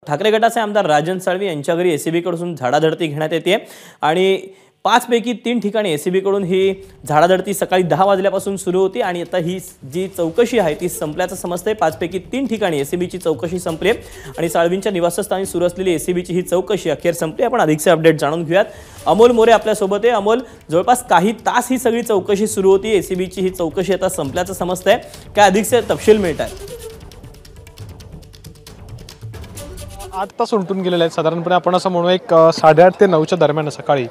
ठाकरे गटाचे आमदार राजन साळवी यांच्या घरी एसीबी कडून झाडाझडती घेण्यात येते आणि 5 पैकी 3 ठिकाणी एसीबी कडून ही झाडाझडती सकाळी 10 वाजल्यापासून सुरू होती आणि आता ही जी चौकशी आहे ती संपल्याचं समजतंय। 5 पैकी 3 ठिकाणी एसीबीची चौकशी संपली आणि साळवींच्या निवासस्थानी सुरू असलेली एसीबीची ही चौकशी अखेर संपली। आपण अधिकचे अपडेट जाणून घेऊयात। अमोल मोरे आपल्या सोबत आहे। अमोल, जवळपास काही तास ही सगळी चौकशी सुरू होती, एसीबीची ही चौकशी आता संपल्याचं समजतंय, काय अधिकचे तपशील मिळतात? आता सुटून गेलेले आहेत साधारणपणे आपण असं म्हणू एक 8:30 ते 9च्या दरम्यान सकाळी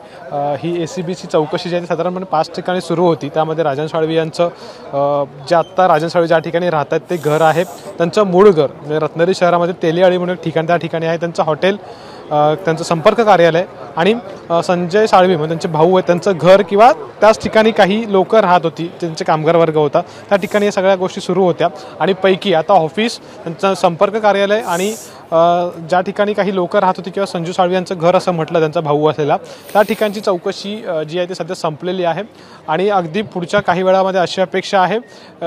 ही एसीबीची चौकशी जी आहे ती साधारणपणे 5 ठिकाणी सुरू होती। त्यामध्ये राजन साळवी यांचं जे आत्ता राजन साळवी ज्या ठिकाणी राहतात ते घर आहे, त्यांचं मूळ घर म्हणजे रत्नागिरी शहरामध्ये तेलीआळी म्हणून एक ठिकाण त्या ठिकाणी आहे, त्यांचं हॉटेल, त्यांचं संपर्क कार्यालय आणि संजय साळवी म्हणजे त्यांचे भाऊ आहेत त्यांचं घर किंवा त्याच ठिकाणी काही लोक राहत होती, त्यांचे कामगार वर्ग होता, त्या ठिकाणी या सगळ्या गोष्टी सुरू होत्या। आणि पैकी आता ऑफिस, त्यांचं संपर्क कार्यालय आणि ज्या ठिकाणी काही लोक राहत होती किंवा संजू साळवी यांचं घर असं म्हटलं त्यांचा भाऊ असलेला, त्या ठिकाणची चौकशी जी आहे ती सध्या संपलेली आहे। आणि अगदी पुढच्या काही वेळामध्ये अशी अपेक्षा आहे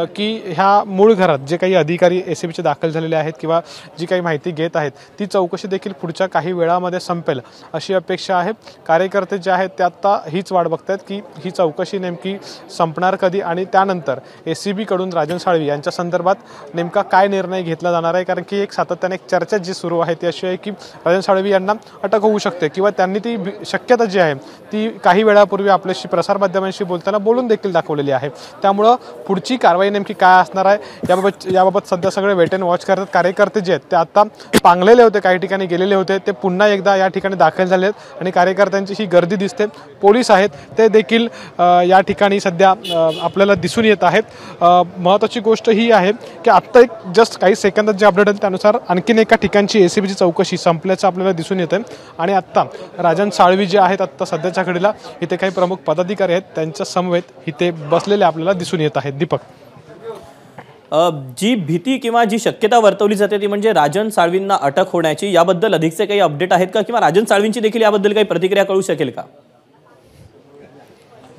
की ह्या मूळ घरात जे काही अधिकारी एसीबीचे दाखल झालेले आहेत किंवा जी काही माहिती घेत आहेत ती चौकशी देखील पुढच्या काही वेळामध्ये संपेल अशी अपेक्षा आहे। कार्यकर्ते जे आहेत ते आता हीच वाट बघतात की ही चौकशी नेमकी संपणार कधी आणि त्यानंतर एसीबी कडून राजन साळवी यांच्या संदर्भात नेमका काय निर्णय घेतला जाणार आहे। कारण की एक सातत्याने एक चर्चा जी सुरू आहे ती अशी आहे की राजन साळवी यांना अटक होऊ शकते किंवा त्यांनी ती शक्यता जी आहे ती काही वेळापूर्वी आपल्याशी प्रसारमाध्यमांशी बोलताना बोलून देखील दाखवलेली आहे। त्यामुळे पुढची कारवाई नेमकी काय असणार आहे याबाबत सध्या सगळे वेट अँड वॉच करतात। कार्यकर्ते जे आहेत ते आता पांगलेले होते, काही ठिकाणी गेलेले होते, ते पुन्हा एकदा या ठिकाणी दाखल झाले आहेत आणि कार्यकर्त्यांची ही गर्दी दिसते। पोलीस आहेत ते देखील या ठिकाणी सध्या आपल्याला दिसून येत आहेत। महत्त्वाची गोष्ट ही आहे की आत्ता एक जस्ट काही सेकंदात जे अपडेट आहे त्यानुसार आणखीन एका ठिकाणची एसीबीची चौकशी संपल्याचं आपल्याला दिसून येत आहे आणि आत्ता राजन साळवी जे आहेत आत्ता सध्याच्या घडीला इथे काही प्रमुख पदाधिकारी आहेत त्यांच्या समवेत इथे बसलेले आपल्याला दिसून येत आहेत। दीपक, जी भीती किंवा जी शक्यता वर्तवली जाते ती म्हणजे राजन साळवींना अटक होण्याची, याबद्दल अधिकचे काही अपडेट आहेत का किंवा राजन साळवींची देखील याबद्दल काही प्रतिक्रिया कळू शकेल का?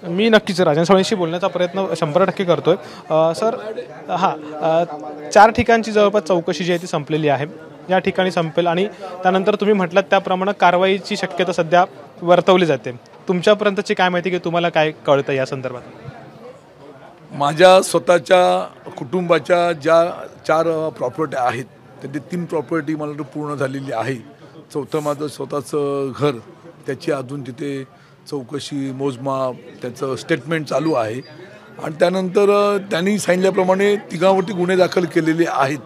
मी नक्कीच राजन साळवींशी बोलण्याचा प्रयत्न 100% करतोय। सर, 4 ठिकाणची जवळपास चौकशी जी आहे ती संपलेली आहे, या ठिकाणी संपेल आणि त्यानंतर तुम्ही म्हटलात त्याप्रमाणे कारवाईची शक्यता सध्या वर्तवली जाते। तुमच्यापर्यंतची काय माहिती की तुम्हाला काय कळतं या संदर्भात? माझ्या स्वतःच्या कुटुंबाच्या ज्या 4 प्रॉपर्टी आहेत त्यातली 3 प्रॉपर्टी मला पूर्ण झालेली आहे। 4थं माझं स्वतःचं घर, त्याची अजून तिथे चौकशी, मोजमाप, त्याचं स्टेटमेंट चालू आहे आणि त्यानंतर त्यांनी सांगितल्याप्रमाणे 3वरती गुन्हे दाखल केलेले आहेत,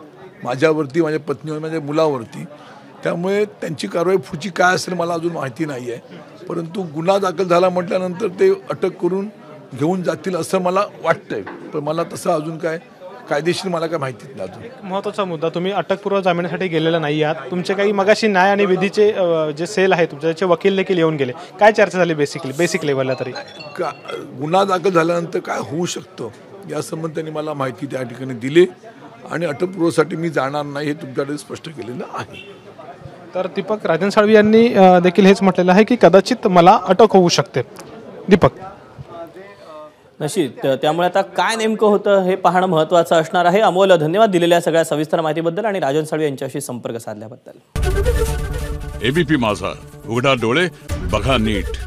माझ्यावरती, माझ्या पत्नीवर, माझ्या मुलावरती। त्यामुळे त्यांची कारवाई पुढची काय असेल मला अजून माहिती नाही आहे, परंतु गुन्हा दाखल झाला म्हटल्यानंतर ते अटक करून घेऊन जातील असं मला वाटतंय, पण मला तसं अजून काय कायदेशीर मला काय माहिती नाही अजून। महत्त्वाचा मुद्दा, तुम्ही अटकपूर्व जामिनासाठी गेलेला नाही आहात, तुमचे काही मगाशी न्याय आणि विधीचे जे सेल आहे तुमचे त्याचे वकील देखील येऊन गेले, काय चर्चा झाली बेसिक लेवलला? तरी गुन्हा दाखल झाल्यानंतर काय होऊ शकतं या संबंधी त्यांनी मला माहिती त्या ठिकाणी दिली आणि अटकपूर्वसाठी मी जाणार नाही हे तुमच्याकडे स्पष्ट केलेलं आहे। तर दीपक, राजन साळवी यांनी देखील हेच म्हटलेलं आहे की कदाचित मला अटक होऊ शकते। दीपक, नशीब, त्यामुळे आता काय नेमकं होतं हे पाहणं महत्त्वाचं असणार आहे। अमोल, धन्यवाद दिलेल्या सगळ्या सविस्तर माहितीबद्दल आणि राजन साळवी यांच्याशी संपर्क साधल्याबद्दल। एबीपी माझा, उघडा डोळे बघा नीट।